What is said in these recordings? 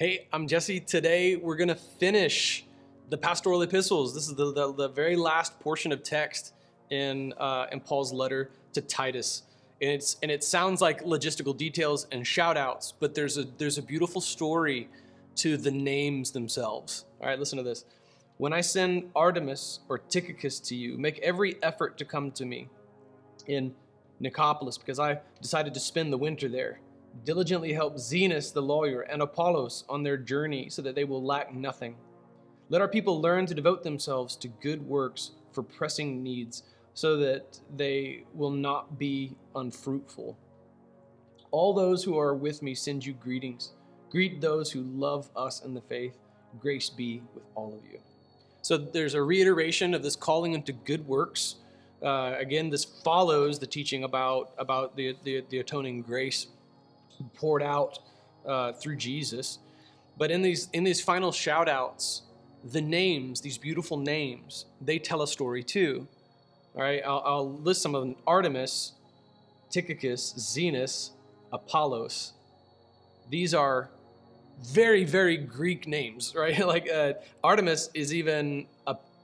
Hey, I'm Jesse. Today we're going to finish the pastoral epistles. This is the very last portion of text in Paul's letter to Titus. And it sounds like logistical details and shout outs, but there's a beautiful story to the names themselves. All right, listen to this. When I send Artemis or Tychicus to you, make every effort to come to me in Nicopolis, because I decided to spend the winter there. Diligently help Zenas the lawyer and Apollos on their journey so that they will lack nothing. Let our people learn to devote themselves to good works for pressing needs so that they will not be unfruitful. All those who are with me send you greetings. Greet those who love us in the faith. Grace be with all of you. So there's a reiteration of this calling into good works. Again, this follows the teaching about the atoning grace poured out through Jesus. But in these final shout outs, the names, these beautiful names, they tell a story too. All right, I'll list some of them. Artemis, Tychicus, Zenas, Apollos. These are very, very Greek names, right? Like Artemis is even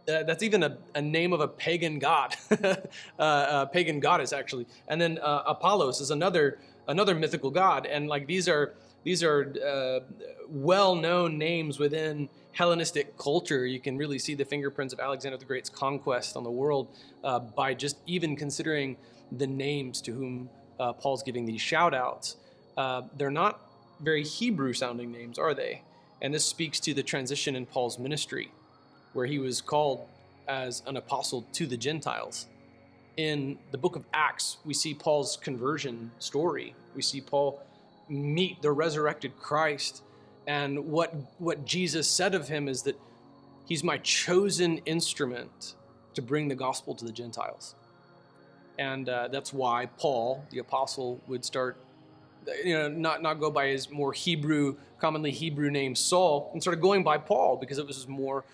that's even a name of a pagan god, a pagan goddess actually. And then Apollos is another mythical god, and like these are well-known names within Hellenistic culture. You can really see the fingerprints of Alexander the Great's conquest on the world by just even considering the names to whom Paul's giving these shout-outs. They're not very Hebrew-sounding names, are they? And this speaks to the transition in Paul's ministry, where he was called as an apostle to the Gentiles. In the book of Acts, we see Paul's conversion story. We see Paul meet the resurrected Christ. And what Jesus said of him is that he's my chosen instrument to bring the gospel to the Gentiles. And that's why Paul, the apostle, would start, not go by his more commonly Hebrew name Saul, and started going by Paul because it was more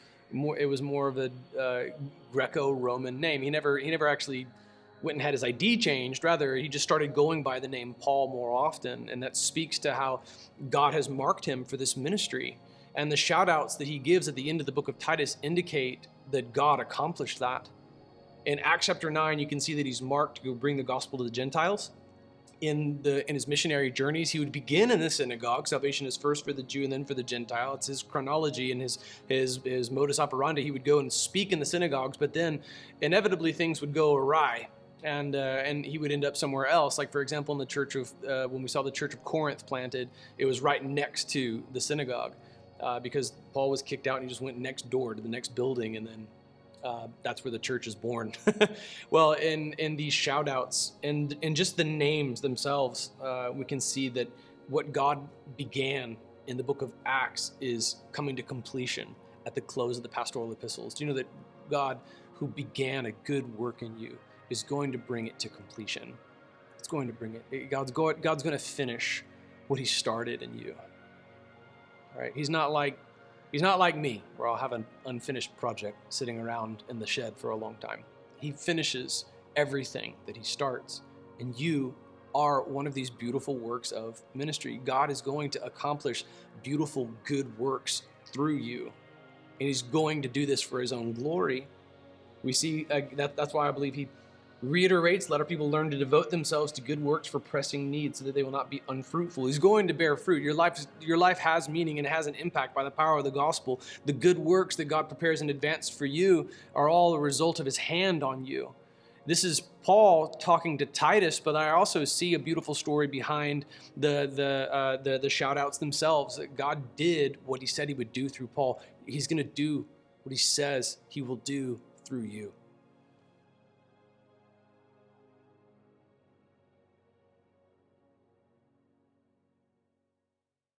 of a Greco-Roman name. He never actually went and had his ID changed. Rather, he just started going by the name Paul more often, and that speaks to how God has marked him for this ministry. And the shout-outs that he gives at the end of the book of Titus indicate that God accomplished that. In Acts chapter 9, you can see that he's marked to go bring the gospel to the Gentiles. In his missionary journeys, he would begin in the synagogue. Salvation is first for the Jew and then for the Gentile. It's his chronology and his modus operandi. He would go and speak in the synagogues, but then inevitably things would go awry, and he would end up somewhere else. Like, for example, in the church of when we saw the church of Corinth planted, it was right next to the synagogue because Paul was kicked out and he just went next door to the next building, and then that's where the church is born. Well, in these shout-outs and just the names themselves, we can see that what God began in the book of Acts is coming to completion at the close of the pastoral epistles. Do you know that God, who began a good work in you, is going to bring it to completion? It's going to bring it. God's going to finish what he started in you. All right? He's not like me, where I'll have an unfinished project sitting around in the shed for a long time. He finishes everything that he starts, and you are one of these beautiful works of ministry. God is going to accomplish beautiful, good works through you, and he's going to do this for his own glory. We see that's why I believe he reiterates, let our people learn to devote themselves to good works for pressing needs so that they will not be unfruitful. He's going to bear fruit. Your life has meaning and has an impact by the power of the gospel. The good works that God prepares in advance for you are all a result of his hand on you. This is Paul talking to Titus, but I also see a beautiful story behind the shout-outs themselves. That God did what he said he would do through Paul. He's going to do what he says he will do through you.